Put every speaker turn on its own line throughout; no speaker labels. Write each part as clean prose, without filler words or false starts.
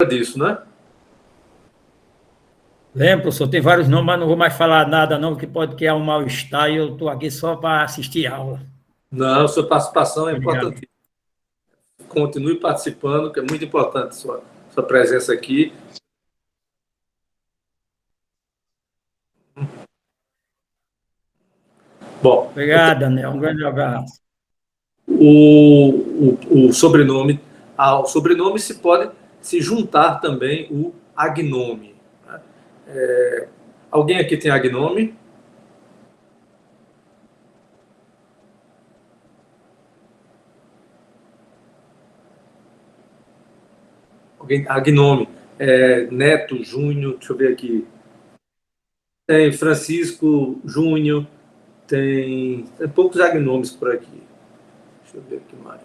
disso, né?
Lembro, professor, tem vários nomes, mas não vou mais falar nada, não, que pode criar um mal-estar e eu estou aqui só para assistir a aula.
Não, sua participação é
Obrigado.
importante. Continue participando, que é muito importante sua presença aqui. Bom,
Obrigado, Daniel. Um grande abraço.
o sobrenome, ao sobrenome se pode se juntar também o agnome. Né? Alguém aqui tem agnome? Alguém, agnome. Neto, Júnior, deixa eu ver aqui. Tem Francisco, Júnior, tem poucos agnomes por aqui. Deixa eu ver aqui mais.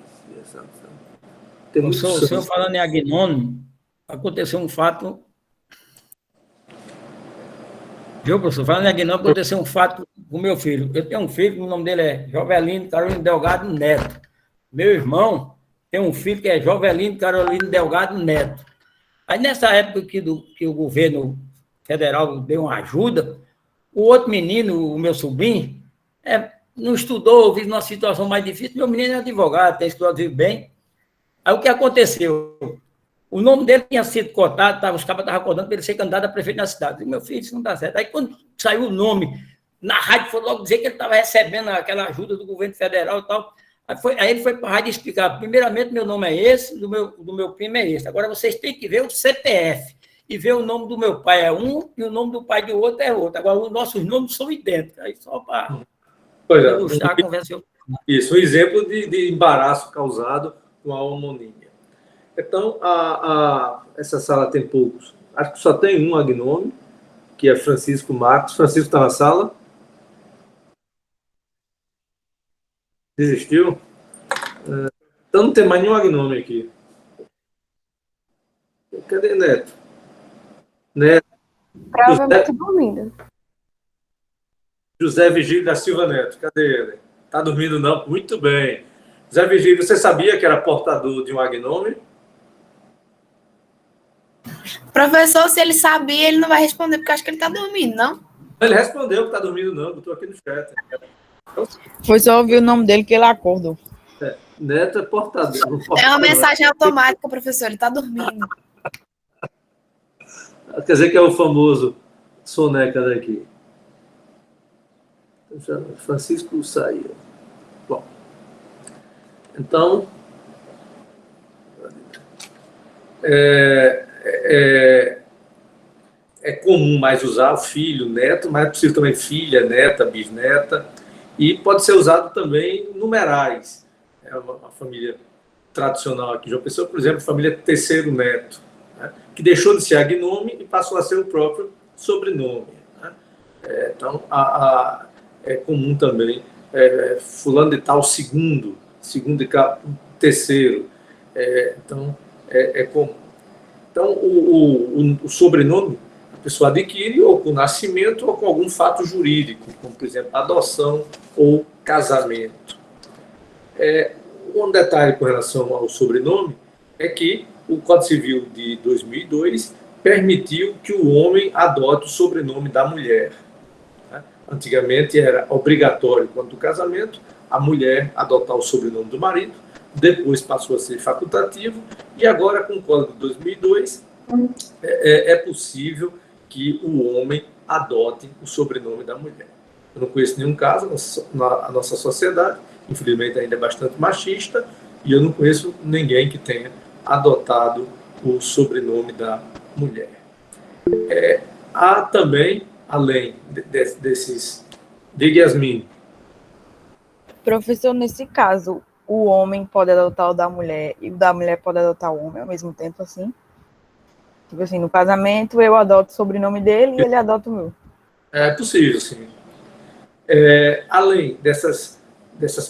Tem muitos.
O senhor falando em agnônimo, aconteceu um fato. Viu, professor? Falando em agnônimo, aconteceu um fato com o meu filho. Eu tenho um filho, o nome dele é Jovelino Carolino Delgado Neto. Meu irmão tem um filho que é Jovelino Carolino Delgado Neto. Aí, nessa época que o governo federal deu uma ajuda, o outro menino, o meu sobrinho, não estudou, vive numa situação mais difícil. Meu menino é advogado, tem estudado, vive bem. Aí, o que aconteceu? O nome dele tinha sido cotado, os cabas estavam acordando para ele ser candidato a prefeito na cidade. Eu, meu filho, isso não dá certo. Aí, quando saiu o nome, na rádio foi logo dizer que ele estava recebendo aquela ajuda do governo federal e tal. Aí ele foi para a rádio explicar, primeiramente, meu nome é esse, do meu primo é esse. Agora, vocês têm que ver o CPF e ver o nome do meu pai é um e o nome do pai do outro é outro. Agora, os nossos nomes são idênticos. Aí, só para ilustrar a conversa.
Isso, um exemplo de embaraço causado com a homonímia. Então, essa sala tem poucos. Acho que só tem um agnome, que é Francisco Marcos. Francisco está na sala? Desistiu? Então não tem mais nenhum agnome aqui. Cadê Neto? Neto.
Provavelmente dormindo.
José Vigílio da Silva Neto. Cadê ele? Está dormindo não? Muito bem. José Vigílio, você sabia que era portador de um agnome?
Professor, se ele sabia, ele não vai responder, porque acho que ele está dormindo, não?
Ele respondeu que está dormindo não, eu estou aqui no chat.
Foi só ouvir o nome dele que ele acordou.
Neto é portador.
É uma mensagem automática, professor, ele está dormindo.
Quer dizer que é o famoso soneca daqui. Francisco saiu. Bom, então é comum mais usar o filho, neto, mas é possível também filha, neta, bisneta, e pode ser usado também numerais. É uma família tradicional aqui de João Pessoa, por exemplo, a família terceiro neto, né, que deixou de ser agnome e passou a ser o próprio sobrenome. Né? Então, é comum também fulano de tal segundo de terceiro. Então, é comum. Então, o sobrenome a pessoa adquire ou com nascimento ou com algum fato jurídico, como, por exemplo, adoção ou casamento. Um detalhe com relação ao sobrenome é que o Código Civil de 2002 permitiu que o homem adote o sobrenome da mulher. Antigamente era obrigatório, quanto ao casamento, a mulher adotar o sobrenome do marido, depois passou a ser facultativo, e agora, com o Código de 2002, é possível que o homem adote o sobrenome da mulher. Eu não conheço nenhum caso na nossa sociedade, infelizmente ainda é bastante machista, e eu não conheço ninguém que tenha adotado o sobrenome da mulher. Há também, além desses... Diga, Yasmin.
Professor, nesse caso, o homem pode adotar o da mulher e o da mulher pode adotar o homem ao mesmo tempo, assim? Tipo assim, no casamento eu adoto o sobrenome dele e ele adota o meu.
É possível, sim. Além dessas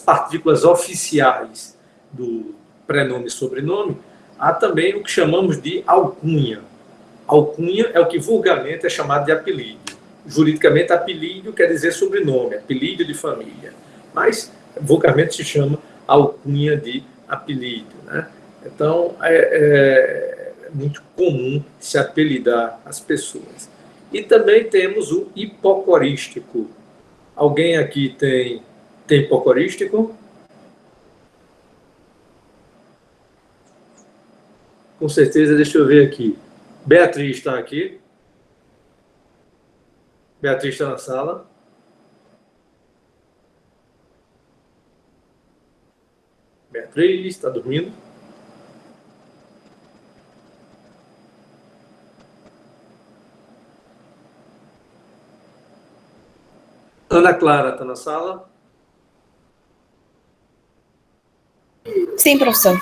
partículas oficiais do prenome e sobrenome, há também o que chamamos de alcunha. Alcunha é o que vulgarmente é chamado de apelídio. Juridicamente, apelídio quer dizer sobrenome, apelídio de família. Mas, vulgarmente, se chama alcunha de apelídio. Né? Então, muito comum se apelidar as pessoas. E também temos o hipocorístico. Alguém aqui tem hipocorístico? Com certeza, deixa eu ver aqui. Beatriz está aqui? Beatriz está na sala? Beatriz, está dormindo? Ana Clara está na sala?
Sim, professor.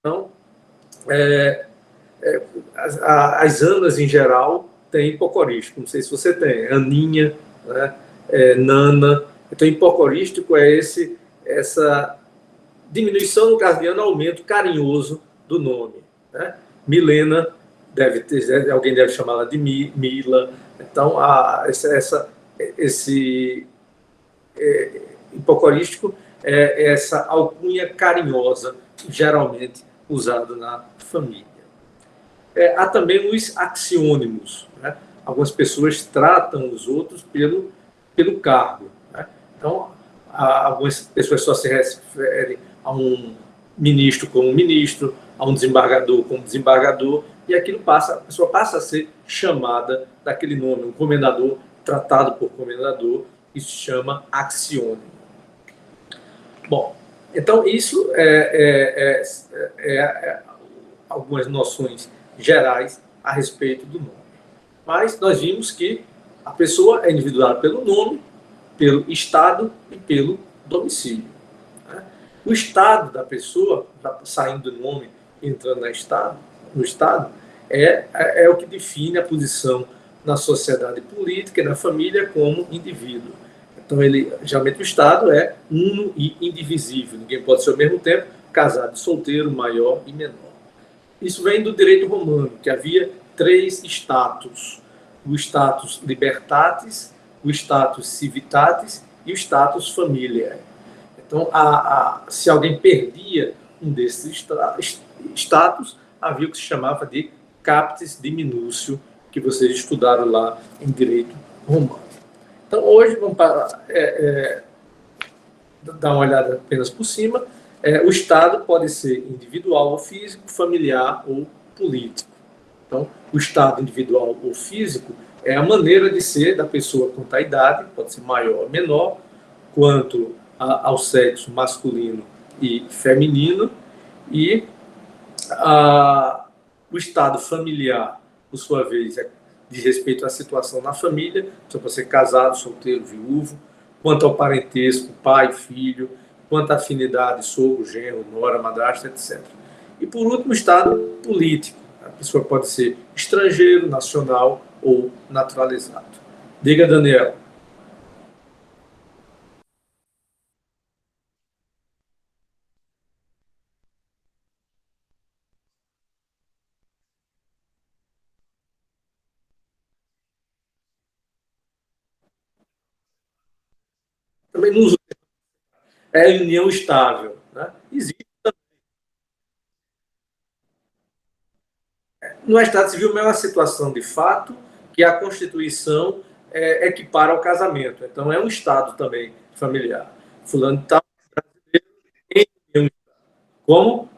Então, as Anas, em geral, têm hipocorístico. Não sei se você tem. Aninha, né? Nana. Então, hipocorístico é essa diminuição, no caso de Ana, aumento carinhoso do nome. Né? Milena, alguém deve chamá-la de Mila. Então, esse hipocorístico é essa alcunha carinhosa, geralmente usado na família. Há também os axiônimos. Né? Algumas pessoas tratam os outros pelo cargo. Né? Então, algumas pessoas só se referem a um ministro como ministro, a um desembargador como desembargador, e aquilo a pessoa passa a ser chamada daquele nome. Um comendador tratado por comendador, isso se chama axiônimo. Bom, então isso algumas noções gerais a respeito do nome. Mas nós vimos que a pessoa é individuada pelo nome, pelo estado e pelo domicílio. Né? O estado da pessoa, saindo do nome, entrando no estado, é o que define a posição na sociedade política e na família como indivíduo. Então, geralmente o estado é uno e indivisível. Ninguém pode ser ao mesmo tempo casado, solteiro, maior e menor. Isso vem do direito romano, que havia 3 status: o status libertatis, o status civitatis e o status familiae. Então, se alguém perdia um desses status, havia o que se chamava de captis diminutio, que vocês estudaram lá em direito romano. Então, hoje, vamos dar uma olhada apenas por cima. O Estado pode ser individual ou físico, familiar ou político. Então, o Estado individual ou físico é a maneira de ser da pessoa quanto à idade, pode ser maior ou menor, quanto ao sexo masculino e feminino, e o Estado familiar, por sua vez, diz respeito à situação na família, se pode ser casado, solteiro, viúvo, quanto ao parentesco, pai, filho, quanto à afinidade, sogro, genro, nora, madrasta, etc. E, por último, o Estado político. A pessoa pode ser estrangeiro, nacional ou naturalizado. Diga, Daniel. Também não usa. É união estável. Né? Existe. No Estado Civil, é uma situação de fato que a Constituição equipara ao casamento. Então, é um Estado também familiar. Fulano está em união. Como?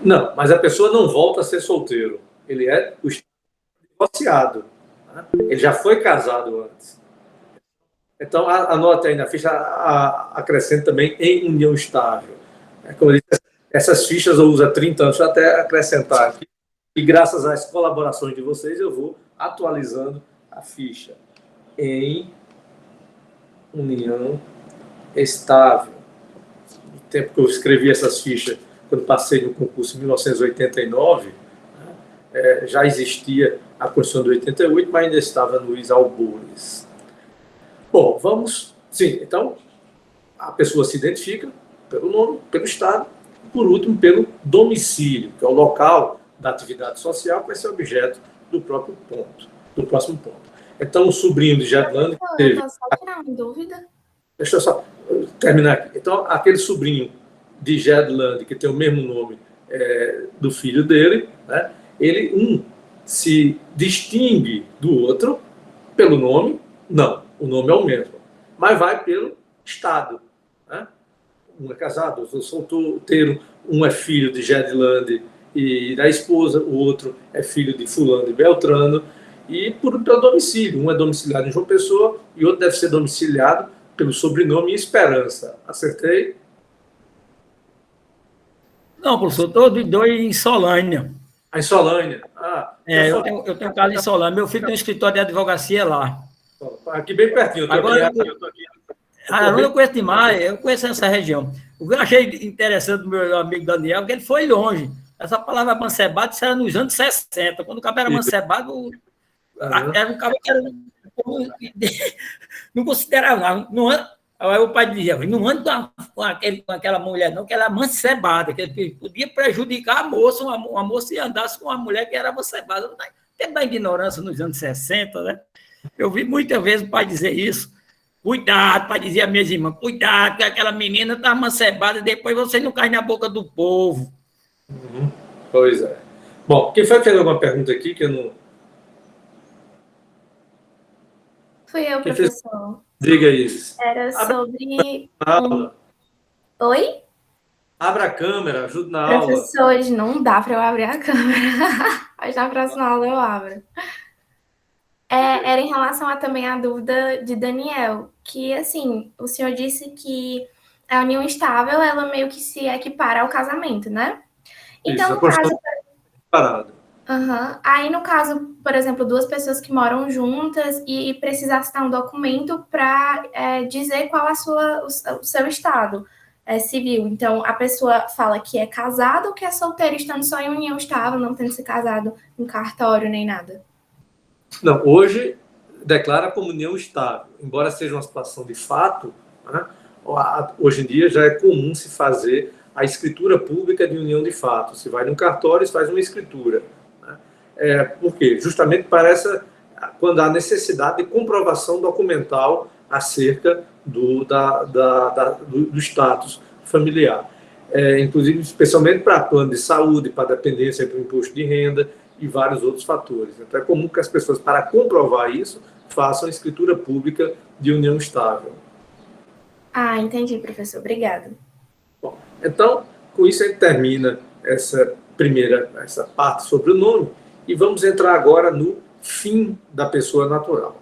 Não, mas a pessoa não volta a ser solteiro. Ele é o divorciado. Né? Ele já foi casado antes. Então, anote aí na ficha, acrescente também em união estável. Como eu disse, essas fichas eu uso há 30 anos, deixa eu até acrescentar aqui. E graças às colaborações de vocês, eu vou atualizando a ficha em união estável. No tempo que eu escrevi essas fichas, quando passei no concurso em 1989, já existia a Constituição de 88, mas ainda estava nos albores. Bom, vamos... Sim, então, a pessoa se identifica pelo nome, pelo estado, e, por último, pelo domicílio, que é o local da atividade social, que vai ser objeto do próprio ponto, do próximo ponto. Então, o sobrinho de Gedlande teve...
Eu posso só tirar uma dúvida?
Deixa eu só terminar aqui. Então, aquele sobrinho de Gedlande, que tem o mesmo nome do filho dele, né? Ele, se distingue do outro pelo nome? Não, o nome é o mesmo. Mas vai pelo estado, né? Um é casado, outro é solteiro, um é filho de Gedlande e da esposa, o outro é filho de fulano e Beltrano, e pelo domicílio. Um é domiciliado em João Pessoa e outro deve ser domiciliado pelo sobrenome Esperança. Acertei?
Não, professor, todos dois em Solânia.
Em Solânia.
Eu tenho casa em Solânia. Meu filho tem um escritório de advocacia lá.
Aqui bem pertinho.
Agora, eu não conheço demais, eu conheço essa região. O que eu achei interessante do meu amigo Daniel é que ele foi longe. Essa palavra mancebado, isso era nos anos 60. Quando o cara era mancebado, era um cara que era, não considerava. Aí o pai dizia, não anda com aquela mulher, não, que ela é mancebada, que podia prejudicar a moça, uma moça ia andasse com uma mulher que era mancebada. Tempo da ignorância nos anos 60, né? Eu vi muitas vezes o pai dizer isso. Cuidado, pai dizia a minhas irmãs, cuidado, que aquela menina está mancebada e depois você não cai na boca do povo.
Pois é. Bom, quem foi que fez alguma pergunta aqui que eu não...
Fui eu,
Quem
professor.
Diga isso.
Era sobre...
Aula.
Oi?
Abra a câmera, ajude na aula.
Professores, não dá para eu abrir a câmera. Mas na próxima aula eu abro. Era em relação também à dúvida de Daniel, que, assim, o senhor disse que a união estável, ela meio que se equipara ao casamento, né? Então,
Isso,
no caso...
Parado.
Aí, no caso, por exemplo, duas pessoas que moram juntas e precisassem dar um documento para dizer qual é o seu estado civil. Então, a pessoa fala que é casada ou que é solteira, estando só em união estável, não tendo se casado em cartório nem nada.
Não, hoje declara como união estável. Embora seja uma situação de fato, né, hoje em dia já é comum se fazer a escritura pública de união de fato. Se vai no cartório, se faz uma escritura. Né? Por quê? Justamente para quando há necessidade de comprovação documental acerca do status familiar. Inclusive, especialmente para plano de saúde, para dependência para o imposto de renda e vários outros fatores. Então, é comum que as pessoas, para comprovar isso, façam a escritura pública de união estável.
Entendi, professor. Obrigada.
Bom, então, com isso a gente termina essa parte sobre o nome e vamos entrar agora no fim da pessoa natural.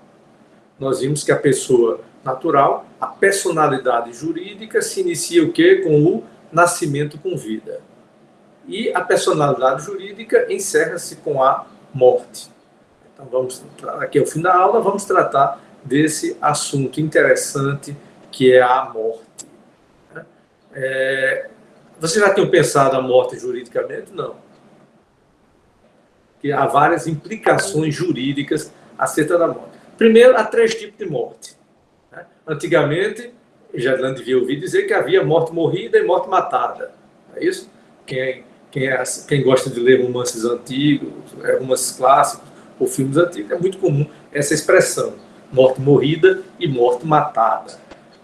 Nós vimos que a pessoa natural, a personalidade jurídica, se inicia o quê? Com o nascimento com vida. E a personalidade jurídica encerra-se com a morte. Então, aqui ao fim da aula, vamos tratar desse assunto interessante que é a morte. Vocês já tinham pensado a morte juridicamente? Não. Que há várias implicações jurídicas acerca da morte. Primeiro, há 3 tipos de morte. Antigamente, Gedlande devia ouvir dizer que havia morte morrida e morte matada. É isso? Quem gosta de ler romances antigos, romances clássicos ou filmes antigos, é muito comum essa expressão, morte morrida e morte matada.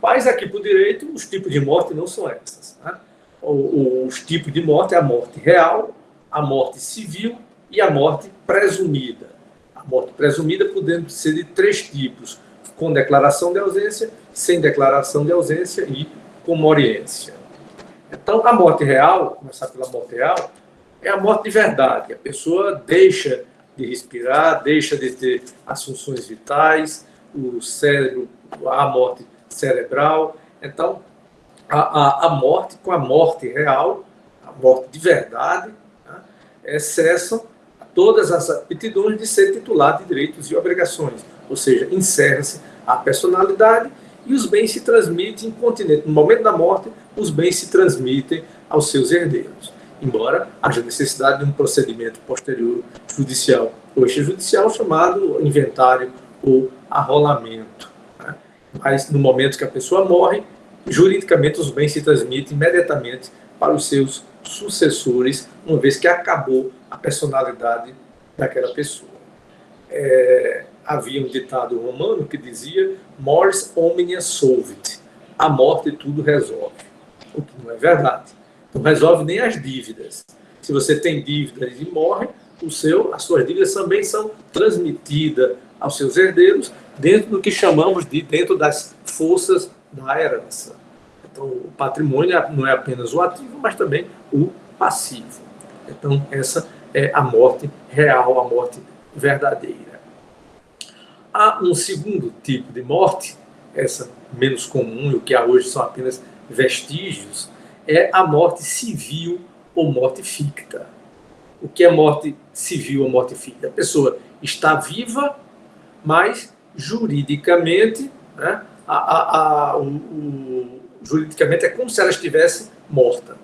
Mas aqui por direito, os tipos de morte não são essas. Né? Os tipos de morte é a morte real, a morte civil e a morte presumida. A morte presumida podendo ser de 3 tipos, com declaração de ausência, sem declaração de ausência e com moriência. Então, a morte real, começar pela morte real, é a morte de verdade. A pessoa deixa de respirar, deixa de ter as funções vitais, o cérebro, a morte cerebral. Então, a morte, com a morte real, a morte de verdade, né, cessam todas as aptidões de ser titular de direitos e obrigações. Ou seja, encerra-se a personalidade e os bens se transmitem incontinentemente. No momento da morte, os bens se transmitem aos seus herdeiros. Embora haja necessidade de um procedimento posterior judicial ou extrajudicial chamado inventário ou arrolamento. Né? Mas no momento que a pessoa morre, juridicamente os bens se transmitem imediatamente para os seus sucessores, uma vez que acabou a personalidade daquela pessoa. havia um ditado romano que dizia mors omnia solvit, a morte tudo resolve, o que não é verdade. Não resolve nem as dívidas. Se você tem dívidas e morre, as suas dívidas também são transmitidas aos seus herdeiros dentro do que chamamos de dentro das forças da herança. Então, o patrimônio não é apenas o ativo, mas também o passivo. Então, essa é a morte real, a morte verdadeira. Há um segundo tipo de morte, essa menos comum, e o que há hoje são apenas vestígios, é a morte civil ou morte ficta. O que é morte civil ou morte ficta? A pessoa está viva, mas juridicamente, né, juridicamente é como se ela estivesse morta.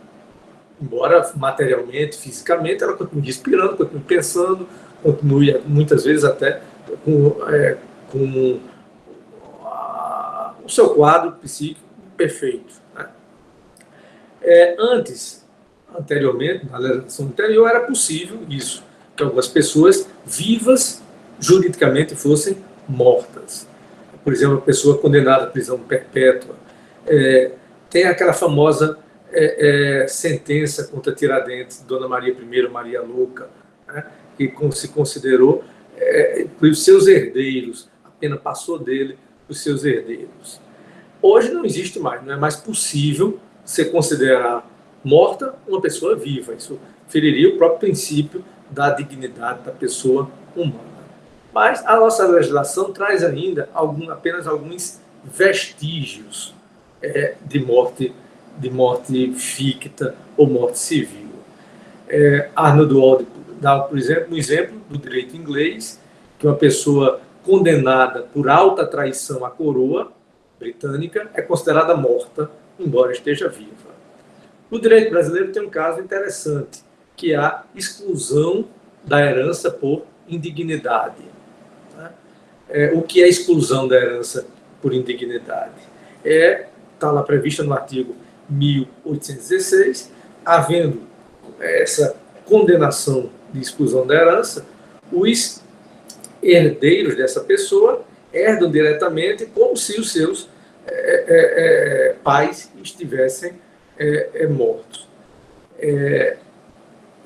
Embora materialmente, fisicamente, ela continue respirando, continue pensando, continue muitas vezes até com o seu quadro psíquico perfeito. Né? Anteriormente, na legislação anterior, era possível isso, que algumas pessoas vivas juridicamente fossem mortas. Por exemplo, a pessoa condenada à prisão perpétua. Tem aquela famosa sentença contra Tiradentes, Dona Maria I, Maria Louca, né, que se considerou para os seus herdeiros, a pena passou dele para os seus herdeiros. Hoje não existe mais, não é mais possível você considerar morta uma pessoa viva. Isso feriria o próprio princípio da dignidade da pessoa humana. Mas a nossa legislação traz ainda apenas alguns vestígios de morte ficta ou morte civil. Arnold Wald dá, por exemplo, um exemplo do direito inglês, que uma pessoa condenada por alta traição à coroa britânica é considerada morta, embora esteja viva. No direito brasileiro tem um caso interessante, que é a exclusão da herança por indignidade. O que é exclusão da herança por indignidade? Está lá prevista no artigo 1816, havendo essa condenação de exclusão da herança, os herdeiros dessa pessoa herdam diretamente como se os seus pais estivessem mortos.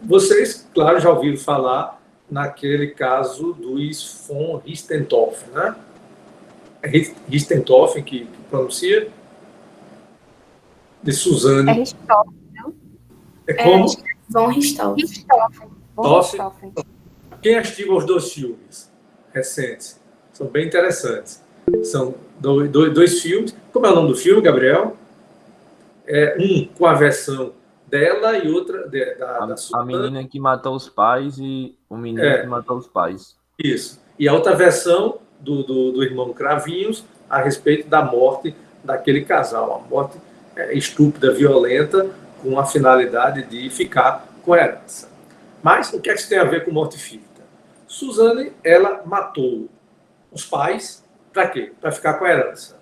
Vocês, claro, já ouviram falar naquele caso dos von Richthofen, né? Richthofen que pronuncia? De Suzane.
Richthofen, não?
Como?
Von Richthofen.
Richthofen.
Quem assistiu aos 2 filmes recentes? São bem interessantes. São dois filmes. Como é o nome do filme, Gabriel? Um com a versão dela e outra da Suzane.
A menina que matou os pais e o menino que matou os pais.
Isso. E a outra versão do irmão Cravinhos a respeito da morte daquele casal. A morte estúpida, violenta, com a finalidade de ficar com a herança. Mas o que é que isso tem a ver com morte ficta? Suzane, ela matou os pais, para quê? Para ficar com a herança.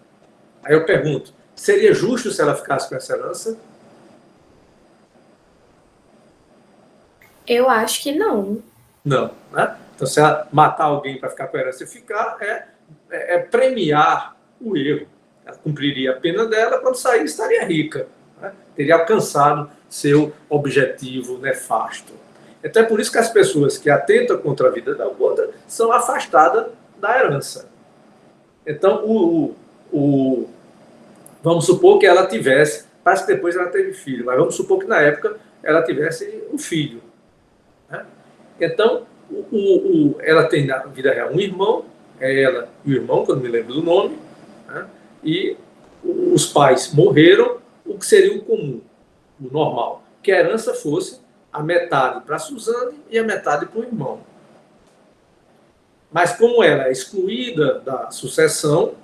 Aí eu pergunto, seria justo se ela ficasse com essa herança?
Eu acho que não.
Não, né? Então, se ela matar alguém para ficar com a herança e ficar, premiar o erro. Ela cumpriria a pena dela, quando sair estaria rica, né? Teria alcançado seu objetivo nefasto. Então é por isso que as pessoas que atentam contra a vida da outra são afastadas da herança. Então, vamos supor que ela tivesse, parece que depois ela teve filho, mas vamos supor que na época ela tivesse um filho. Né? Então, ela tem na vida real um irmão, ela e o irmão, que eu não me lembro do nome, né? E os pais morreram, o que seria o comum, o normal, que a herança fosse a metade para a Suzane e a metade para o irmão. Mas como ela é excluída da sucessão,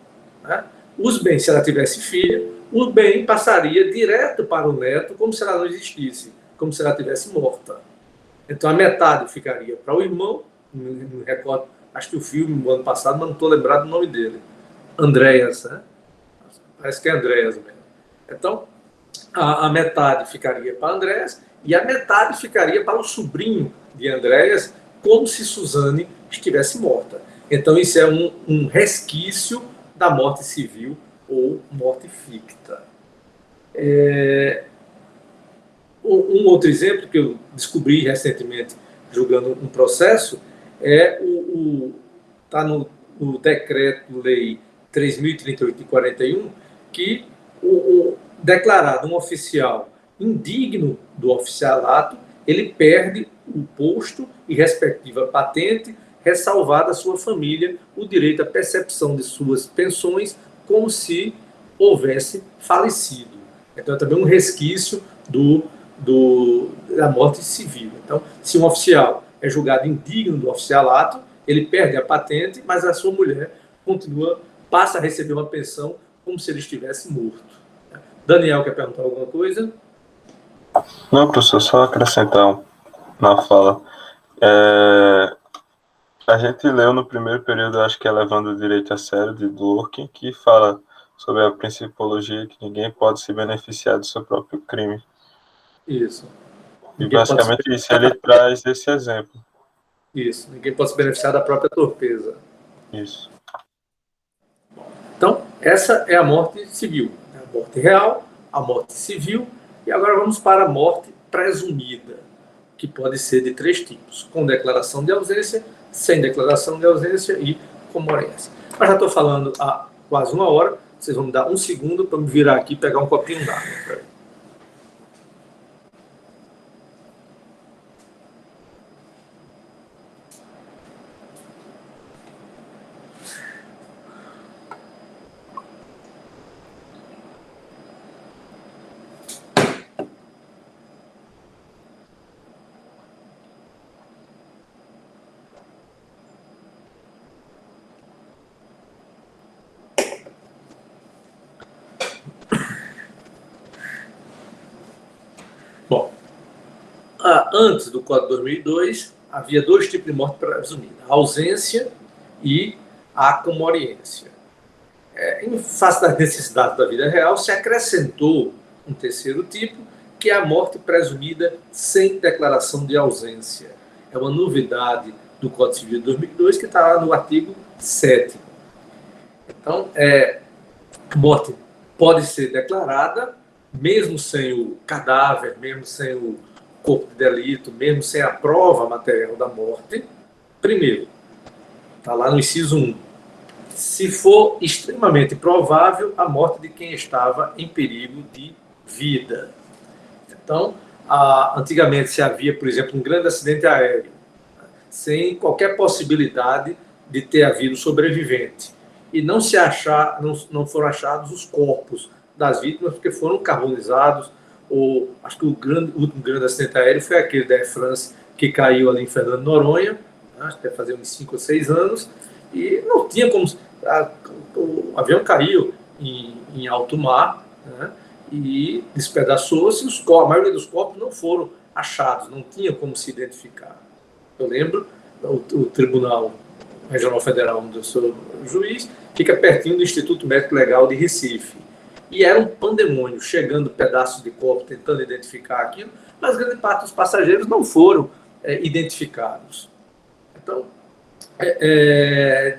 né, os bens, se ela tivesse filha, o bem passaria direto para o neto, como se ela não existisse, como se ela tivesse morta. Então a metade ficaria para o irmão, não me recordo, acho que o filme no ano passado, mas não estou lembrado do nome dele, Andréas, né? Parece que é Andréas mesmo. Então, a metade ficaria para Andréas e a metade ficaria para o sobrinho de Andréas, como se Suzane estivesse morta. Então, isso é um resquício da morte civil ou morte ficta. Um outro exemplo que eu descobri recentemente, julgando um processo, está no Decreto-Lei 3.038 de 41, que declarado um oficial indigno do oficialato, ele perde o posto e respectiva patente, ressalvada a sua família o direito à percepção de suas pensões como se houvesse falecido. Então, é também um resquício da morte civil. Então, se um oficial é julgado indigno do oficialato, ele perde a patente, mas a sua mulher passa a receber uma pensão como se ele estivesse morto. Daniel, quer perguntar alguma coisa?
Não, professor, só acrescentar na fala. A gente leu no primeiro período, acho que é Levando o Direito a Sério, de Dworkin, que fala sobre a principiologia que ninguém pode se beneficiar do seu próprio crime.
Isso.
E basicamente isso, ele traz esse exemplo.
Isso, ninguém pode se beneficiar da própria torpeza.
Isso.
Então, essa é a morte civil. A morte real, a morte civil, e agora vamos para a morte presumida, que pode ser de 3 tipos: com declaração de ausência, sem declaração de ausência e com morência. Mas já estou falando há quase 1 hora, vocês vão me dar 1 segundo para me virar aqui e pegar um copinho d'água. Bom, antes do Código de 2002, havia 2 tipos de morte presumida: a ausência e a acomoriência. Em face das necessidades da vida real, se acrescentou um 3º tipo, que é a morte presumida sem declaração de ausência. É uma novidade do Código Civil de 2002, que está lá no artigo 7º. Então, a morte pode ser declarada mesmo sem o cadáver, mesmo sem o corpo de delito, mesmo sem a prova material da morte. Primeiro, está lá no inciso 1, se for extremamente provável a morte de quem estava em perigo de vida. Então, antigamente se havia, por exemplo, um grande acidente aéreo, sem qualquer possibilidade de ter havido sobrevivente, e não foram achados os corpos das vítimas, porque foram carbonizados, ou acho que o último grande acidente aéreo foi aquele da Air France, que caiu ali em Fernando de Noronha, acho que deve fazer uns 5 ou 6 anos, e não tinha como... O avião caiu em alto mar, né, e despedaçou-se, a maioria dos corpos não foram achados, não tinha como se identificar. Eu lembro, o Tribunal Regional Federal, onde eu sou juiz, fica pertinho do Instituto Médico Legal de Recife. E era um pandemônio, chegando pedaços de corpo, tentando identificar aquilo, mas grande parte dos passageiros não foram identificados. Então,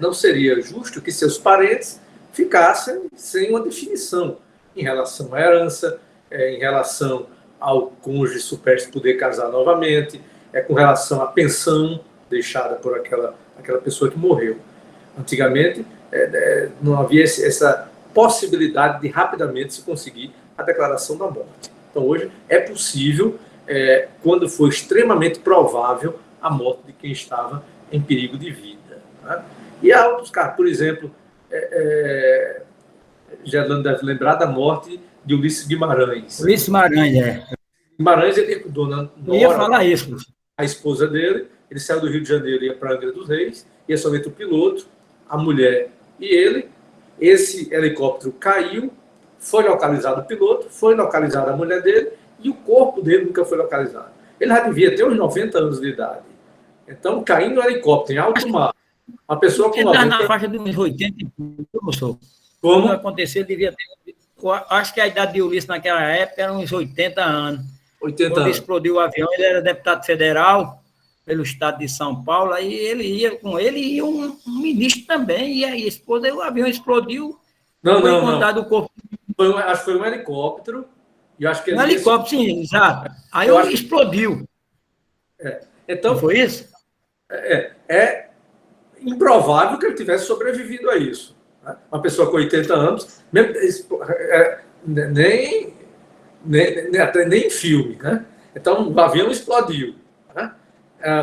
não seria justo que seus parentes ficassem sem uma definição em relação à herança, em relação ao cônjuge supérstite poder casar novamente, com relação à pensão deixada por aquela pessoa que morreu. Antigamente, não havia essa possibilidade de rapidamente se conseguir a declaração da morte. Então, hoje é possível, quando for extremamente provável, a morte de quem estava em perigo de vida. Né? E há outros casos, por exemplo, Gerlando deve lembrar da morte de Ulisses Guimarães.
Ulisses Guimarães,
Guimarães, ele dona
eu ia falar isso.
A esposa dele, ele saiu do Rio de Janeiro e ia para Angra dos Reis, ia somente o piloto, a mulher e ele. Esse helicóptero caiu, foi localizado o piloto, foi localizada a mulher dele e o corpo dele nunca foi localizado. Ele já devia ter uns 90 anos de idade. Então, caindo no helicóptero em alto mar, uma pessoa com 90
na faixa de uns 80 e pouco, professor.
Como?
Quando aconteceu, ele devia ter... Acho que a idade de Ulisses naquela época era uns 80 anos.
80
Quando
anos.
explodiu o avião, ele era deputado federal pelo estado de São Paulo, aí ele ia com ele e ia um ministro também, e aí a esposa, o avião explodiu, foi encontrado o corpo.
Acho que foi um helicóptero, e acho que
Um helicóptero, sim, exato. Aí explodiu.
Então,
não foi isso?
É improvável que ele tivesse sobrevivido a isso. Né? Uma pessoa com 80 anos, mesmo, nem em filme. Né? Então, o avião explodiu. Né?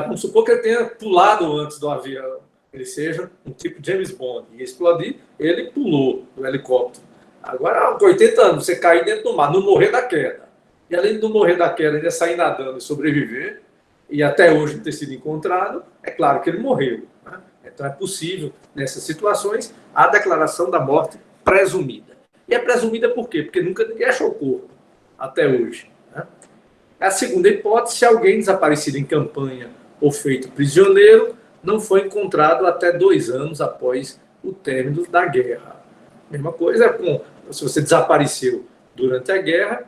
Vamos supor que ele tenha pulado antes do avião, ele seja um tipo James Bond, e explodir, ele pulou do helicóptero. Agora, com 80 anos, você cair dentro do mar, não morrer da queda. E além de não morrer da queda, ainda sair nadando e sobreviver, e até hoje não ter sido encontrado, é claro que ele morreu. Né? Então é possível, nessas situações, a declaração da morte presumida. E é presumida por quê? Porque nunca ninguém achou o corpo, até hoje. Né? A segunda hipótese, se alguém desaparecido em campanha ou feito prisioneiro, não foi encontrado até 2 anos após o término da guerra. Mesma coisa se você desapareceu durante a guerra,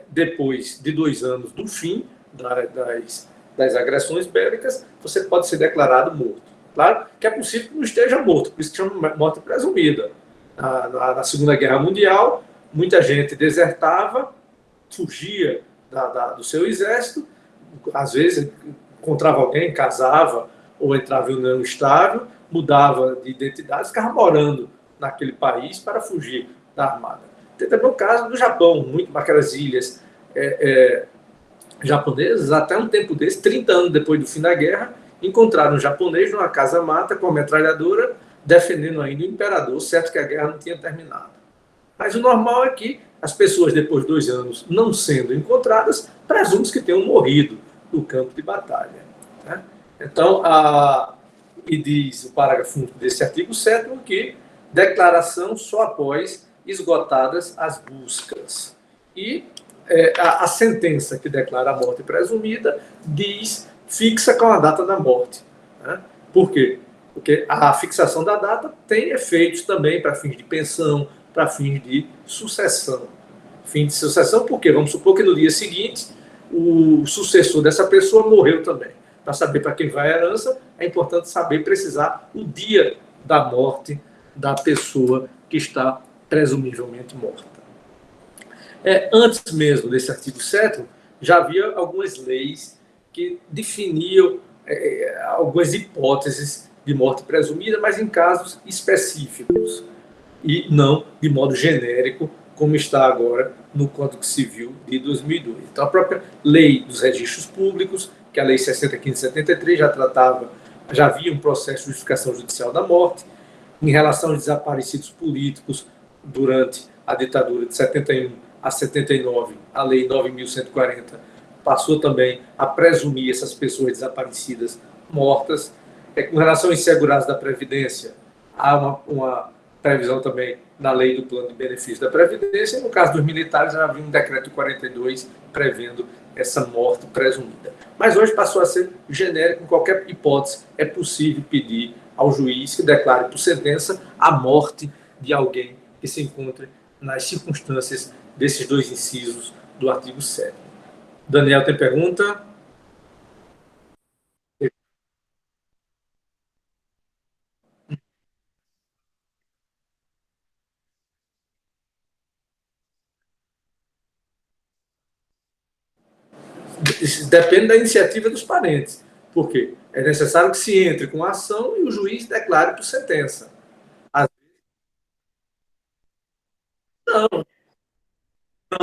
depois de 2 anos do fim das agressões bélicas, você pode ser declarado morto. Claro que é possível que não esteja morto, por isso que chama morte presumida. Na Segunda Guerra Mundial, muita gente desertava, fugia do seu exército, às vezes encontrava alguém, casava ou entrava em união estável, mudava de identidade, ficava morando naquele país para fugir da armada. Tem também o caso do Japão, muito naquelas ilhas japonesas, até um tempo desse, 30 anos depois do fim da guerra, encontraram um japonês numa casa-mata com uma metralhadora, defendendo ainda o imperador, certo que a guerra não tinha terminado. Mas o normal é que as pessoas, depois de 2 anos não sendo encontradas, presume-se que tenham morrido no campo de batalha. Né? Então, e diz o parágrafo 1 desse artigo 7º que declaração só após esgotadas as buscas. E a sentença que declara a morte presumida fixa com a data da morte. Né? Por quê? Porque a fixação da data tem efeitos também para fins de pensão, para fins de sucessão. Fim de sucessão, porque vamos supor que no dia seguinte o sucessor dessa pessoa morreu também. Para saber para quem vai a herança, é importante saber precisar o dia da morte da pessoa que está presumivelmente morta. Antes mesmo desse artigo 7º, já havia algumas leis que definiam algumas hipóteses de morte presumida, mas em casos específicos e não de modo genérico, como está agora no Código Civil de 2002. Então, a própria Lei dos Registros Públicos, que é a Lei 60.573, já havia um processo de justificação judicial da morte. Em relação aos desaparecidos políticos, durante a ditadura de 71 a 79, a Lei 9.140 passou também a presumir essas pessoas desaparecidas mortas. Com relação aos segurados da Previdência, há uma previsão também na Lei do Plano de Benefício da Previdência. No caso dos militares, já havia um decreto 42 prevendo essa morte presumida. Mas hoje passou a ser genérico, em qualquer hipótese é possível pedir ao juiz que declare por sentença a morte de alguém que se encontre nas circunstâncias desses 2 incisos do artigo 7º. Daniel, tem pergunta? Depende da iniciativa dos parentes. Por quê? É necessário que se entre com a ação e o juiz declare por sentença. Não,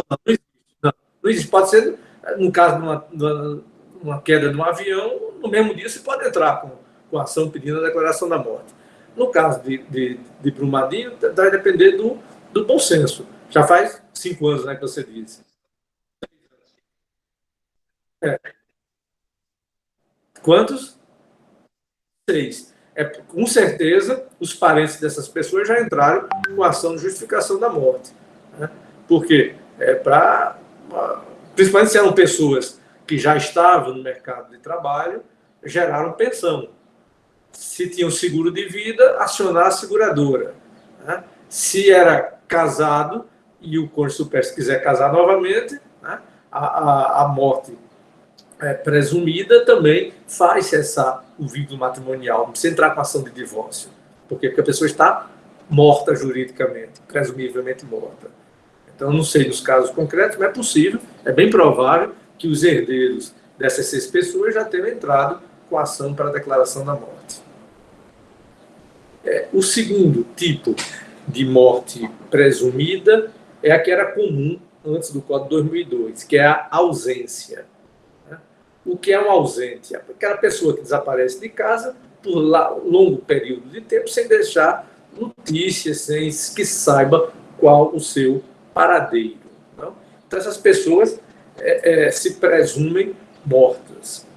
não existe. Não existe. Pode ser, no caso de uma queda de um avião, no mesmo dia você pode entrar com a ação pedindo a declaração da morte. No caso de Brumadinho, vai depender do bom senso. Já faz 5 anos, né, que você disse. Quantos? 6. Com certeza, os parentes dessas pessoas já entraram com ação de justificação da morte. Né? Por quê? Principalmente se eram pessoas que já estavam no mercado de trabalho, geraram pensão. Se tinham seguro de vida, acionar a seguradora. Né? Se era casado e o cônjuge supersto quiser casar novamente, né? a morte presumida também faz o vínculo matrimonial, não precisa entrar com ação de divórcio. Por quê? Porque a pessoa está morta juridicamente, presumivelmente morta. Então, não sei nos casos concretos, mas é possível, é bem provável que os herdeiros dessas 6 pessoas já tenham entrado com ação para a declaração da morte. O segundo tipo de morte presumida é a que era comum antes do Código de 2002, que é a ausência. O que é um ausente? Aquela pessoa que desaparece de casa por longo período de tempo sem deixar notícias, sem que saiba qual o seu paradeiro. Não? Então, essas pessoas se presumem mortas.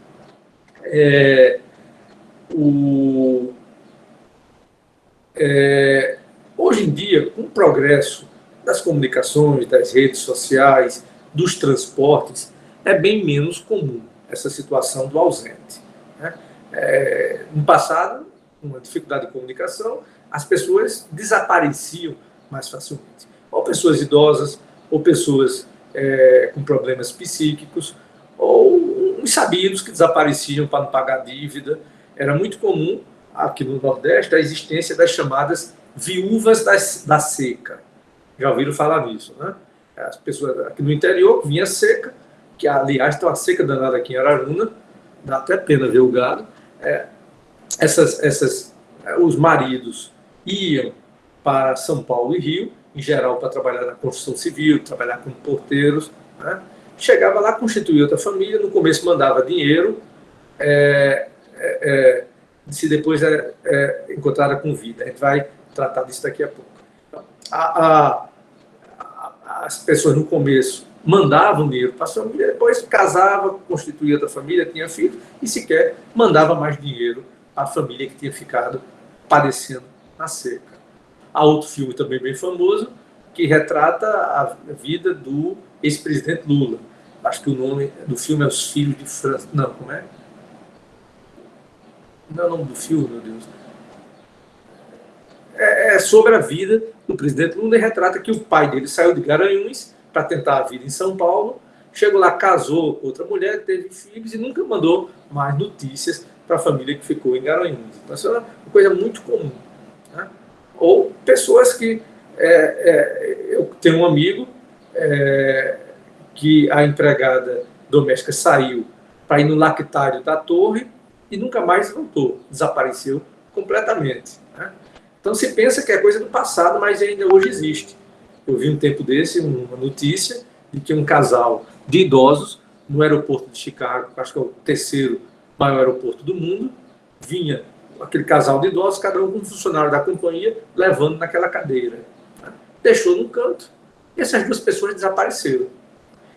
Hoje em dia, com o progresso das comunicações, das redes sociais, dos transportes, é bem menos comum essa situação do ausente. Né? No passado, com a dificuldade de comunicação, as pessoas desapareciam mais facilmente. Ou pessoas idosas, ou pessoas com problemas psíquicos, ou insabidos que desapareciam para não pagar dívida. Era muito comum, aqui no Nordeste, a existência das chamadas viúvas da seca. Já ouviram falar nisso, né? As pessoas aqui no interior, vinha seca, que aliás tem uma seca danada aqui em Araruna, dá até pena ver o gado. Os maridos iam para São Paulo e Rio, em geral para trabalhar na construção civil, trabalhar como porteiros, né? Chegava lá, constituía outra família, no começo mandava dinheiro, se depois encontrada com vida. A gente vai tratar disso daqui a pouco. As pessoas no começo mandavam dinheiro para a família, depois casava, constituía outra família, tinha filhos, e sequer mandava mais dinheiro à família que tinha ficado padecendo na seca. Há outro filme também bem famoso, que retrata a vida do ex-presidente Lula. Acho que o nome do filme é Os Filhos de França. Não, como é? Não é o nome do filme, meu Deus. É sobre a vida do presidente Lula e retrata que o pai dele saiu de Garanhuns para tentar a vida em São Paulo, chegou lá, casou com outra mulher, teve filhos e nunca mandou mais notícias para a família que ficou em Garanhuns. Então, isso é uma coisa muito comum. Né? Ou pessoas que... eu tenho um amigo que a empregada doméstica saiu para ir no lactário da torre e nunca mais voltou, desapareceu completamente. Né? Então se pensa que é coisa do passado, mas ainda hoje existe. Eu vi um tempo desse uma notícia de que um casal de idosos no aeroporto de Chicago, acho que é o 3º maior aeroporto do mundo, vinha aquele casal de idosos, cada um com um funcionário da companhia, levando naquela cadeira. Né? Deixou num canto e essas 2 pessoas desapareceram.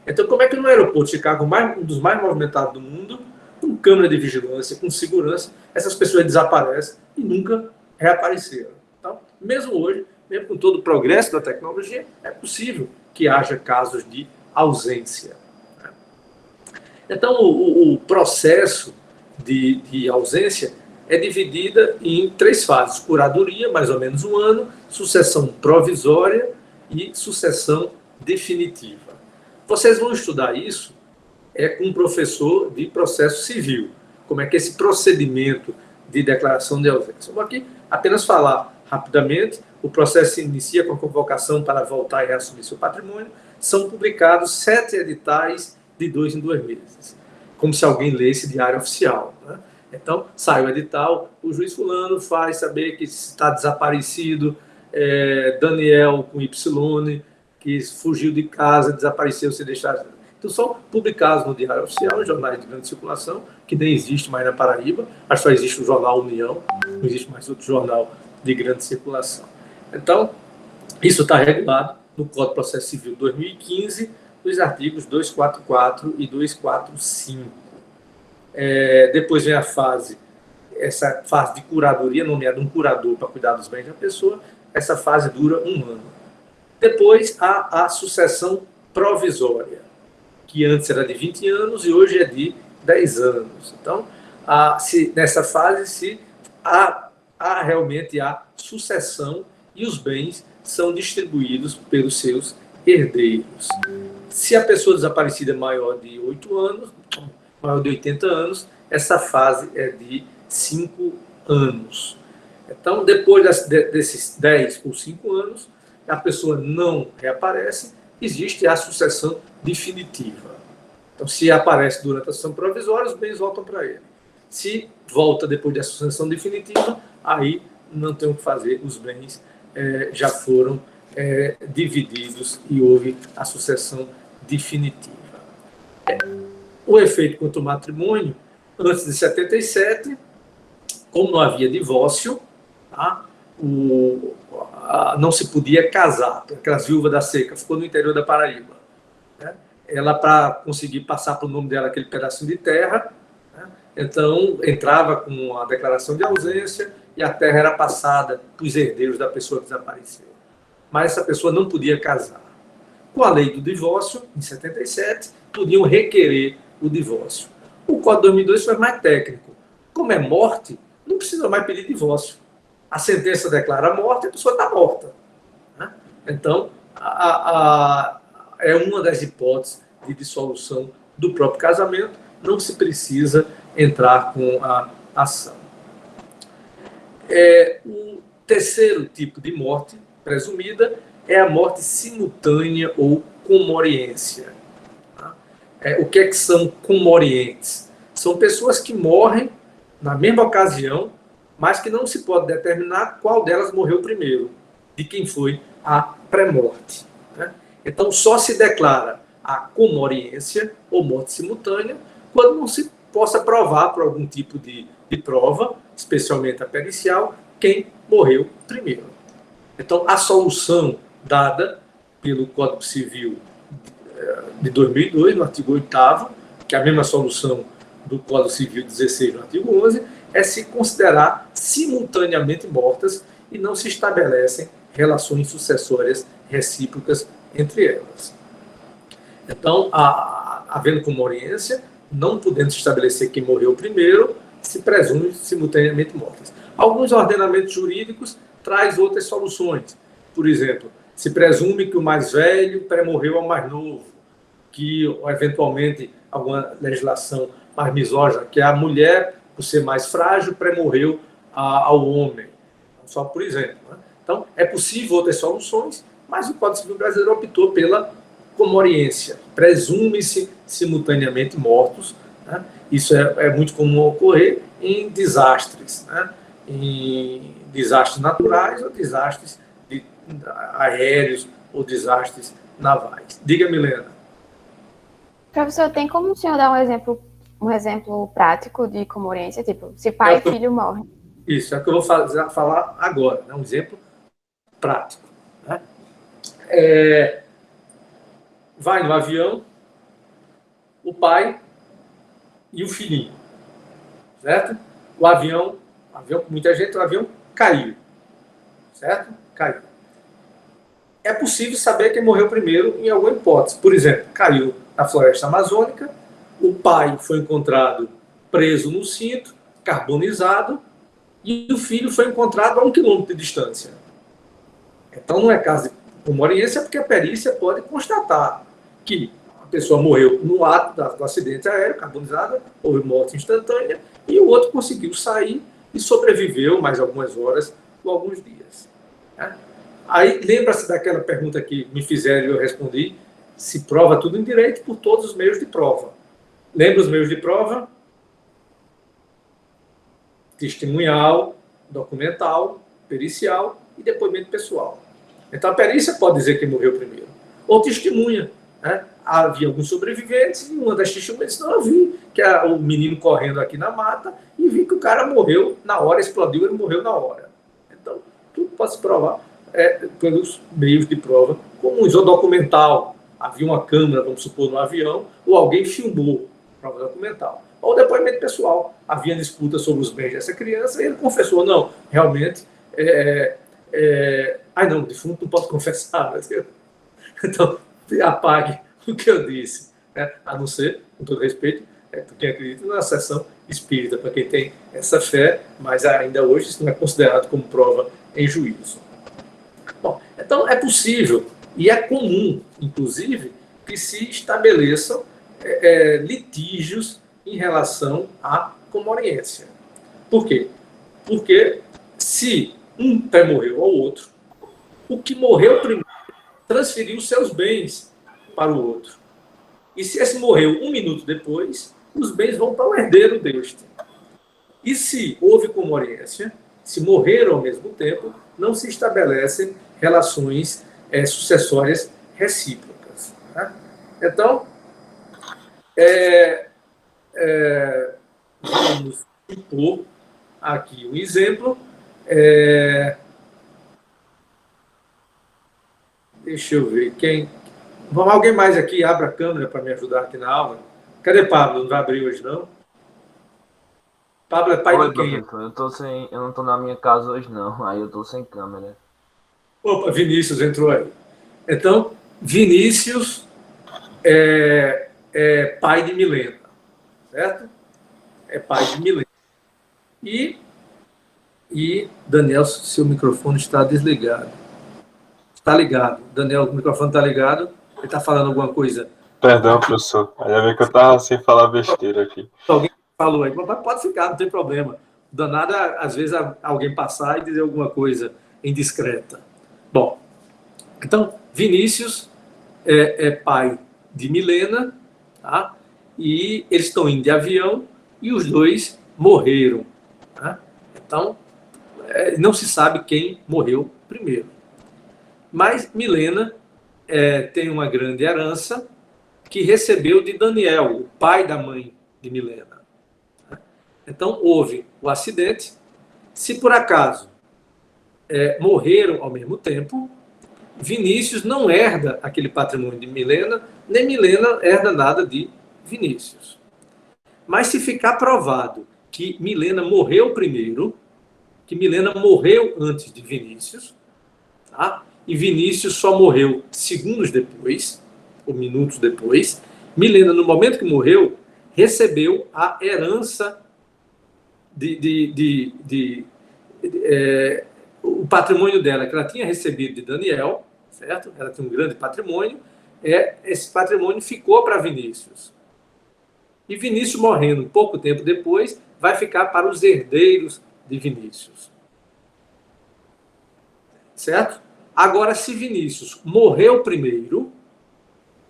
Então, como é que no aeroporto de Chicago, um dos mais movimentados do mundo, com câmera de vigilância, com segurança, essas pessoas desaparecem e nunca reapareceram? Então, mesmo hoje, mesmo com todo o progresso da tecnologia, é possível que haja casos de ausência. Então, o processo de ausência é dividida em 3 fases: curadoria, mais ou menos 1 ano, sucessão provisória e sucessão definitiva. Vocês vão estudar isso com um professor de processo civil, como é que esse procedimento de declaração de ausência. Vou aqui apenas falar rapidamente. O processo se inicia com a convocação para voltar e reassumir seu patrimônio. São publicados 7 editais de 2 em 2 meses, como se alguém lesse diário oficial. Né? Então, sai o edital, o juiz fulano faz saber que está desaparecido Daniel com Y, que fugiu de casa, desapareceu, se deixar. Então, são publicados no Diário Oficial, em jornais de grande circulação, que nem existe mais na Paraíba. Acho que só existe o jornal União, não existe mais outro jornal de grande circulação. Então, isso está regulado no Código de Processo Civil 2015, nos artigos 244 e 245. Depois vem essa fase de curadoria, nomeado um curador para cuidar dos bens da pessoa. Essa fase dura 1 ano. Depois, há a sucessão provisória, que antes era de 20 anos e hoje é de 10 anos. Então, nessa fase, há realmente a sucessão e os bens são distribuídos pelos seus herdeiros. Se a pessoa desaparecida é maior de 8 anos, maior de 80 anos, essa fase é de 5 anos. Então, depois desses 10 ou 5 anos, a pessoa não reaparece, existe a sucessão definitiva. Então, se aparece durante a sucessão provisória, os bens voltam para ele. Se volta depois da sucessão definitiva, aí não tem o que fazer, os bens já foram divididos e houve a sucessão definitiva. O efeito quanto ao matrimônio, antes de 77, como não havia divórcio, tá? Não se podia casar. Aquelas viúvas da seca, ficou no interior da Paraíba. Né? Ela, para conseguir passar para o nome dela aquele pedacinho de terra, né? Então entrava com a declaração de ausência e a terra era passada para os herdeiros da pessoa que desapareceu. Mas essa pessoa não podia casar. Com a lei do divórcio, em 77, podiam requerer o divórcio. O Código de 2002 foi mais técnico. Como é morte, não precisa mais pedir divórcio. A sentença declara a morte, a pessoa está morta. Né? Então, é uma das hipóteses de dissolução do próprio casamento, não se precisa entrar com a ação. O terceiro tipo de morte presumida é a morte simultânea ou comoriência. Tá? O que é que são comorientes? São pessoas que morrem na mesma ocasião, mas que não se pode determinar qual delas morreu primeiro, de quem foi a pré-morte. Né? Então, só se declara a comoriência ou morte simultânea quando não se possa provar por algum tipo de prova, especialmente a pericial, quem morreu primeiro. Então, a solução dada pelo Código Civil de 2002, no artigo 8º, que é a mesma solução do Código Civil 16, no artigo 11, é se considerar simultaneamente mortas e não se estabelecem relações sucessórias recíprocas entre elas. Então, havendo comoriência, não podendo se estabelecer quem morreu primeiro, se presume simultaneamente mortas. Alguns ordenamentos jurídicos trazem outras soluções. Por exemplo, se presume que o mais velho pré-morreu ao mais novo, que eventualmente alguma legislação mais misógina, que a mulher, por ser mais frágil, pré-morreu ao homem. Só por exemplo. Né? Então, é possível outras soluções, mas o Código Civil brasileiro optou pela comoriência. Presume-se simultaneamente mortos. Né? Isso é muito comum ocorrer em desastres, né? Em desastres naturais ou desastres aéreos ou desastres navais. Diga, Milena.
Professor, tem como o senhor dar um exemplo prático de comoriência? Tipo, se pai e filho morrem.
Isso, é o que eu vou falar agora, né? Um exemplo prático. Né? Vai no avião o pai e o filhinho, certo? O avião com muita gente, o avião caiu, certo? Caiu. É possível saber quem morreu primeiro em alguma hipótese. Por exemplo, caiu na floresta amazônica, o pai foi encontrado preso no cinto, carbonizado, e o filho foi encontrado a 1 quilômetro de distância. Então não é caso de comoriência, porque a perícia pode constatar que a pessoa morreu no ato do acidente aéreo, carbonizada, houve morte instantânea, e o outro conseguiu sair e sobreviveu mais algumas horas ou alguns dias. Né? Aí, lembra-se daquela pergunta que me fizeram e eu respondi, se prova tudo em direito por todos os meios de prova. Lembra os meios de prova? Testemunhal, documental, pericial e depoimento pessoal. Então, a perícia pode dizer quem morreu primeiro. Ou testemunha. Né? Havia alguns sobreviventes e uma das testemunhas disse, não, eu vi que o menino correndo aqui na mata e vi que o cara morreu na hora, explodiu, ele morreu na hora. Então, tudo pode se provar pelos meios de prova comuns. Ou documental. Havia uma câmera, vamos supor, no avião, ou alguém filmou, prova documental. Ou depoimento pessoal. Havia disputa sobre os bens dessa criança e ele confessou, não, realmente, não, o defunto não pode confessar. Mas então, apague o que eu disse. Né? A não ser, com todo respeito, para quem acredita na sessão espírita, para quem tem essa fé, mas ainda hoje isso não é considerado como prova em juízo. Bom, então é possível e é comum, inclusive, que se estabeleçam litígios em relação à comoriência. Por quê? Porque se um pé morreu ao outro, o que morreu primeiro transferiu seus bens para o outro. E se esse morreu 1 minuto depois, os bens vão para o herdeiro deste. E se houve comoriência, se morreram ao mesmo tempo, não se estabelecem relações sucessórias recíprocas. Tá? Então, vamos supor aqui um exemplo. Deixa eu ver quem. Vamos, alguém mais aqui abra a câmera para me ajudar aqui na aula? Cadê Pablo? Não vai abrir hoje, não? Pablo é pai de quem?
Eu não tô na minha casa hoje, não. Aí eu tô sem câmera.
Opa, Vinícius entrou aí. Então, Vinícius é pai de Milena, certo? É pai de Milena. E Daniel, seu microfone está desligado. Está ligado. Daniel, o microfone está ligado. Ele está falando alguma coisa.
Perdão, professor. Ainda bem que eu estava sem falar besteira aqui.
Alguém falou aí. Pode ficar, não tem problema. Danado, às vezes, alguém passar e dizer alguma coisa indiscreta. Bom, então, Vinícius é pai de Milena, tá? E eles estão indo de avião e os dois morreram. Tá? Então, não se sabe quem morreu primeiro. Mas Milena tem uma grande herança que recebeu de Daniel, o pai da mãe de Milena. Então, houve o acidente. Se por acaso morreram ao mesmo tempo, Vinícius não herda aquele patrimônio de Milena, nem Milena herda nada de Vinícius. Mas se ficar provado que Milena morreu primeiro, que Milena morreu antes de Vinícius, tá? E Vinícius só morreu segundos depois, ou minutos depois, Milena, no momento que morreu, recebeu a herança o patrimônio dela, que ela tinha recebido de Daniel, certo? Ela tinha um grande patrimônio, esse patrimônio ficou para Vinícius. E Vinícius, morrendo pouco tempo depois, vai ficar para os herdeiros de Vinícius. Certo? Agora, se Vinícius morreu primeiro,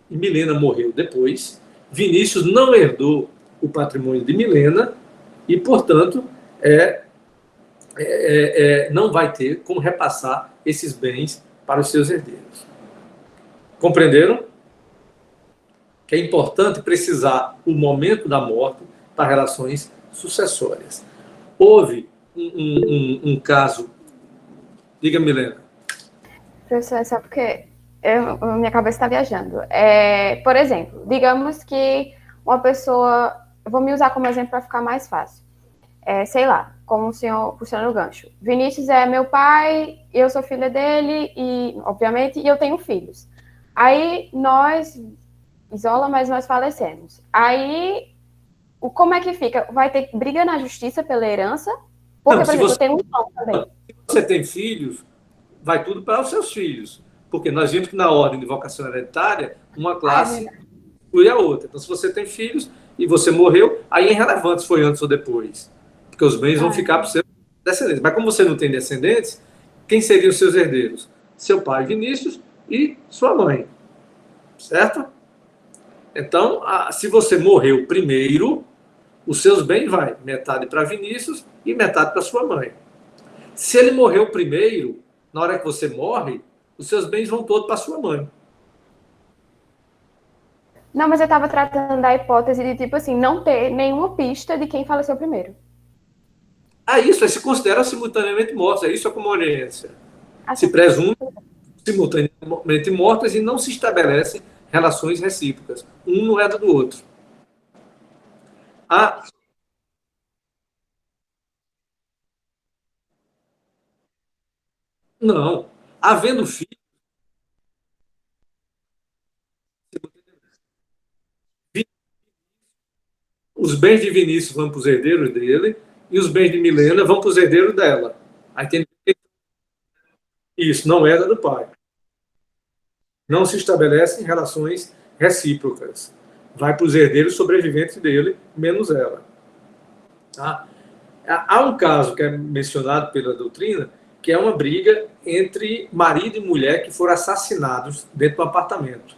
e Milena morreu depois, Vinícius não herdou o patrimônio de Milena e, portanto, não vai ter como repassar esses bens para os seus herdeiros. Compreenderam? Que é importante precisar o momento da morte para relações sucessórias. Houve um caso... Diga, Milena.
Professor, é só porque minha cabeça está viajando. Por exemplo, digamos que uma pessoa... Eu vou me usar como exemplo para ficar mais fácil. Sei lá, como o senhor puxando o gancho. Vinícius é meu pai, eu sou filha dele, e obviamente, e eu tenho filhos. Aí nós... isola, mas nós falecemos. Aí, como é que fica? Vai ter briga na justiça pela herança? Porque, por exemplo, eu tenho um irmão também.
Se você tem filhos, vai tudo para os seus filhos. Porque nós vimos que na ordem de vocação hereditária, uma classe exclui a outra. Então, se você tem filhos e você morreu, aí é irrelevante se foi antes ou depois. Porque os bens vão ficar para os seus descendentes. Mas como você não tem descendentes, quem seriam os seus herdeiros? Seu pai, Vinícius, e sua mãe. Certo? Então, se você morreu primeiro, os seus bens vai metade para Vinícius e metade para sua mãe. Se ele morreu primeiro, na hora que você morre, os seus bens vão todos para sua mãe.
Não, mas eu estava tratando da hipótese de, tipo assim, não ter nenhuma pista de quem faleceu primeiro.
Isso, se considera simultaneamente mortos. Isso é comoriência. Se presume simultaneamente mortos e não se estabelecem relações recíprocas. Um não é do outro. Não. Havendo filho, os bens de Vinícius vão para os herdeiros dele e os bens de Milena vão para os herdeiros dela. Aí tem... Isso, não era do pai. Não se estabelecem relações recíprocas. vai para os herdeiros sobreviventes dele, menos ela. Tá? Há um caso que é mencionado pela doutrina, que é uma briga entre marido e mulher que foram assassinados dentro do apartamento.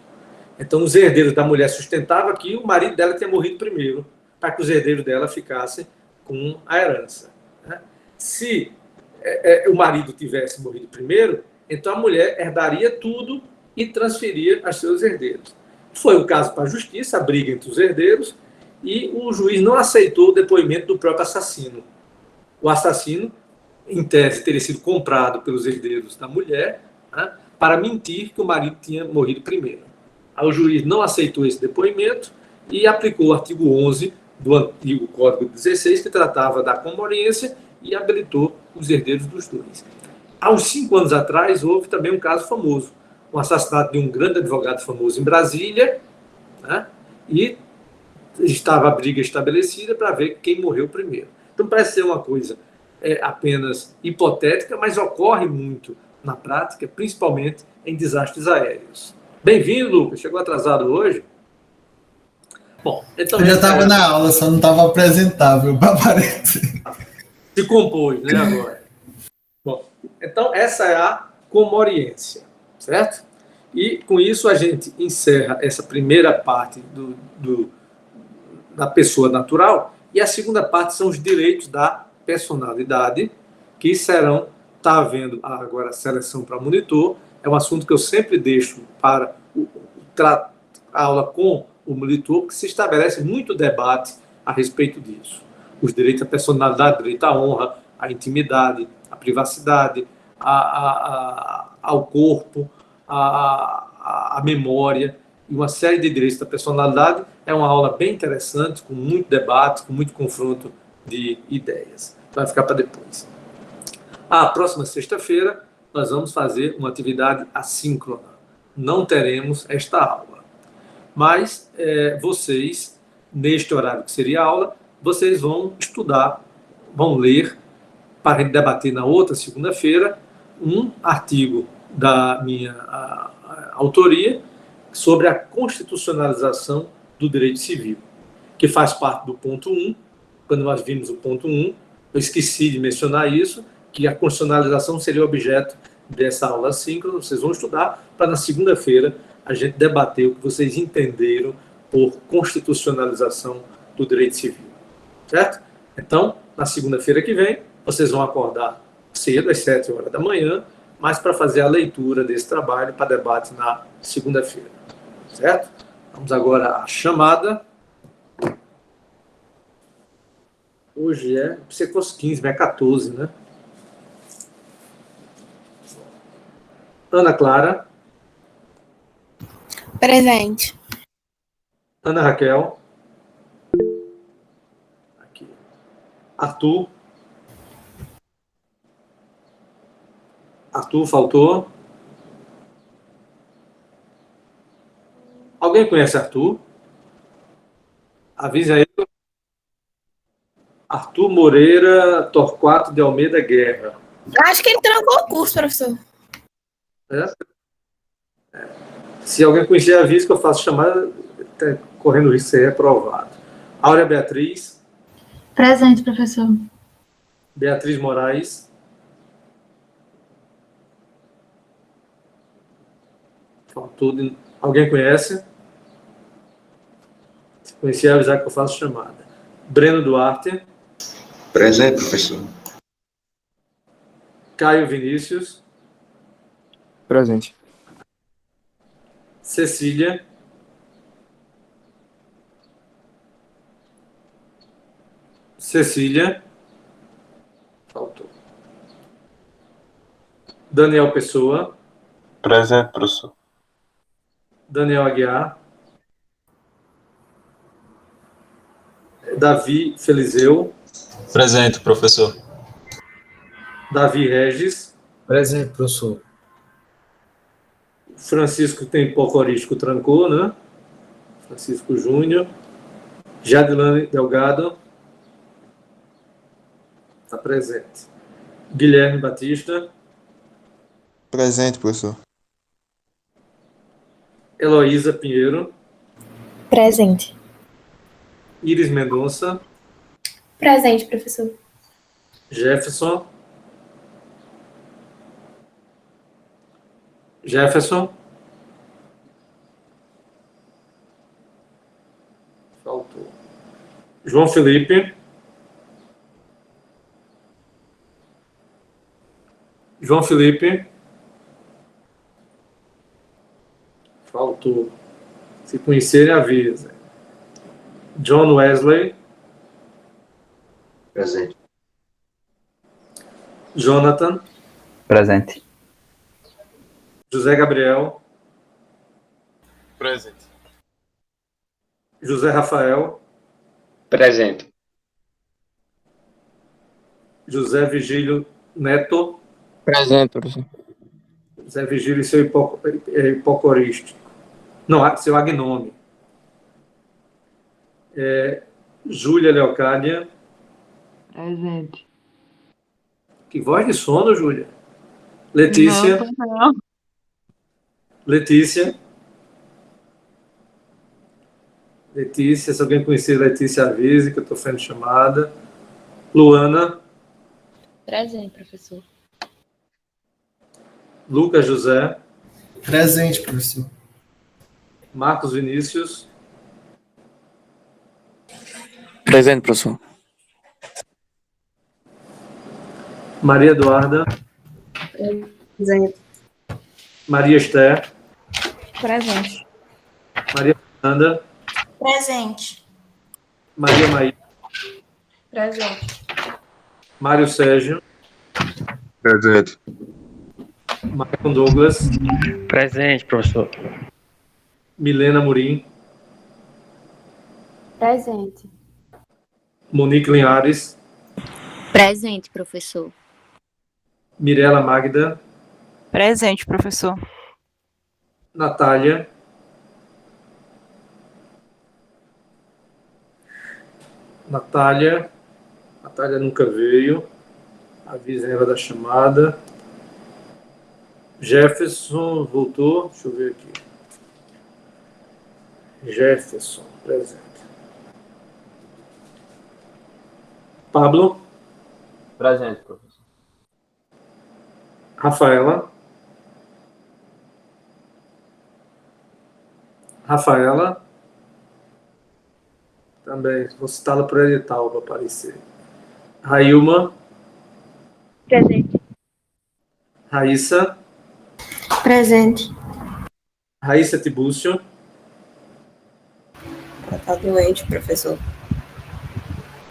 Então, os herdeiros da mulher sustentavam que o marido dela tinha morrido primeiro, para que os herdeiros dela ficassem com a herança. Né? Se o marido tivesse morrido primeiro, então a mulher herdaria tudo e transferia aos seus herdeiros. Foi o caso para a justiça, a briga entre os herdeiros, e o juiz não aceitou o depoimento do próprio assassino. O assassino, em tese, teria sido comprado pelos herdeiros da mulher, né, para mentir que o marido tinha morrido primeiro. Aí o juiz não aceitou esse depoimento e aplicou o artigo 11 do antigo Código 16, que tratava da comoriência e habilitou os herdeiros dos dois. Há uns 5 anos atrás, houve também um caso famoso, um assassinato de um grande advogado famoso em Brasília, né, e estava a briga estabelecida para ver quem morreu primeiro. Então, parece ser uma coisa apenas hipotética, mas ocorre muito na prática, principalmente em desastres aéreos. Bem-vindo, Lucas. Chegou atrasado hoje? Bom, então...
Eu já estava na aula, só não estava apresentável para aparecer.
Se compôs, né, agora? Bom, então essa é a comoriência, certo? E com isso a gente encerra essa primeira parte da pessoa natural, e a segunda parte são os direitos da personalidade, que serão, está havendo agora a seleção para monitor, é um assunto que eu sempre deixo para a aula com o monitor, que se estabelece muito debate a respeito disso. Os direitos à personalidade, o direito à honra, à intimidade, à privacidade, ao corpo, à memória, e uma série de direitos da personalidade. É uma aula bem interessante, com muito debate, com muito confronto de ideias. Vai ficar para depois. A próxima sexta-feira, nós vamos fazer uma atividade assíncrona. Não teremos esta aula. Mas vocês, neste horário que seria aula, vocês vão estudar, vão ler, para a gente debater na outra segunda-feira, um artigo da minha autoria sobre a constitucionalização do direito civil, que faz parte do ponto 1. Quando nós vimos o ponto 1, eu esqueci de mencionar isso, que a constitucionalização seria objeto dessa aula síncrona. Vocês vão estudar para, na segunda-feira, a gente debater o que vocês entenderam por constitucionalização do direito civil. Certo? Então, na segunda-feira que vem, vocês vão acordar cedo, às 7 horas da manhã, mas para fazer a leitura desse trabalho para debate na segunda-feira. Certo? Vamos agora à chamada. Hoje pensei que fosse 15, mas é 14, né? Ana Clara.
Presente.
Ana Raquel. Aqui. Arthur. Arthur, faltou. Alguém conhece Arthur? Avisa aí. Arthur Moreira Torquato de Almeida Guerra.
Acho que ele trancou o curso, professor.
Se alguém conhecer, avisa que eu faço chamada, tá correndo o risco de ser reprovado. Áurea Beatriz.
Presente, professor.
Beatriz Moraes. Faltou. Alguém conhece? Se conhecer, avisar que eu faço chamada. Breno Duarte.
Presente, professor.
Caio Vinícius.
Presente.
Cecília. Cecília. Faltou. Daniel Pessoa.
Presente, professor.
Daniel Aguiar. Davi Felizeu.
Presente, professor.
Davi Regis.
Presente, professor.
Francisco Tempocorístico trancou, né? Francisco Júnior. Jadilane Delgado. Está presente. Guilherme Batista.
Presente, professor.
Heloísa Pinheiro.
Presente.
Iris Mendonça.
Presente, professor.
Jefferson. Jefferson. Faltou. João Felipe. João Felipe. Faltou. Se conhecerem, avisa. John Wesley.
Presente.
Jonathan.
Presente.
José Gabriel.
Presente.
José Rafael.
Presente.
José Vigílio Neto.
Presente, professor.
José Vigílio e seu hipocorístico. Não, seu agnome. Júlia Leocádia.
Presente.
Que voz de sono, Júlia. Letícia.
Não.
Letícia. Letícia, se alguém conhecer Letícia, avise que eu estou fazendo chamada. Luana.
Presente, professor.
Lucas José.
Presente, professor.
Marcos Vinícius.
Presente, professor.
Maria Eduarda.
Presente.
Maria Esther.
Presente.
Maria Fernanda.
Presente.
Maria Maíra.
Presente.
Mário Sérgio.
Presente.
Maicon Douglas.
Presente, professor.
Milena Murim.
Presente.
Monique Linhares.
Presente, professor.
Mirela Magda.
Presente, professor.
Natália. Natália nunca veio. Avisa ela da chamada. Jefferson voltou. Deixa eu ver aqui. Jefferson, presente. Pablo.
Presente, professor.
Rafaela. Rafaela. Também. Vou citá-la por edital para aparecer. Railma.
Presente.
Raíssa.
Presente.
Raíssa Tibúcio.
Está doente, professor.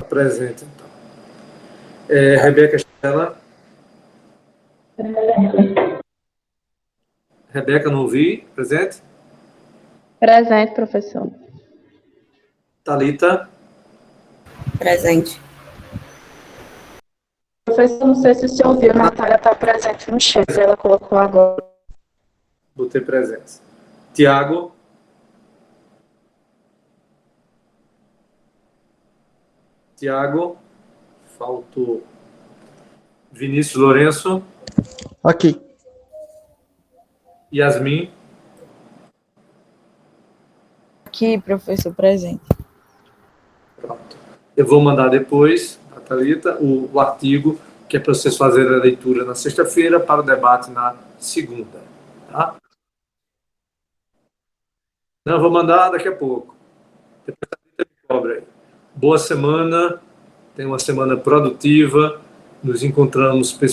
Presente, então. Rebeca Estela. Rebeca, não ouvi. Presente.
Presente, professor.
Thalita.
Presente.
Professor, não sei se o senhor ouviu, a Natália está presente no chat, ela colocou agora.
Botei presença. Tiago. Tiago. Faltou. Vinícius Lourenço.
Aqui.
Yasmin.
Aqui, professor, presente.
Pronto. Eu vou mandar depois, a Thalita, o artigo, que é para vocês fazerem a leitura na sexta-feira, para o debate na segunda. Tá? Não, eu vou mandar daqui a pouco. Depois a Thalita me cobra aí. Boa semana. Tenha uma semana produtiva. Nos encontramos pessoalmente.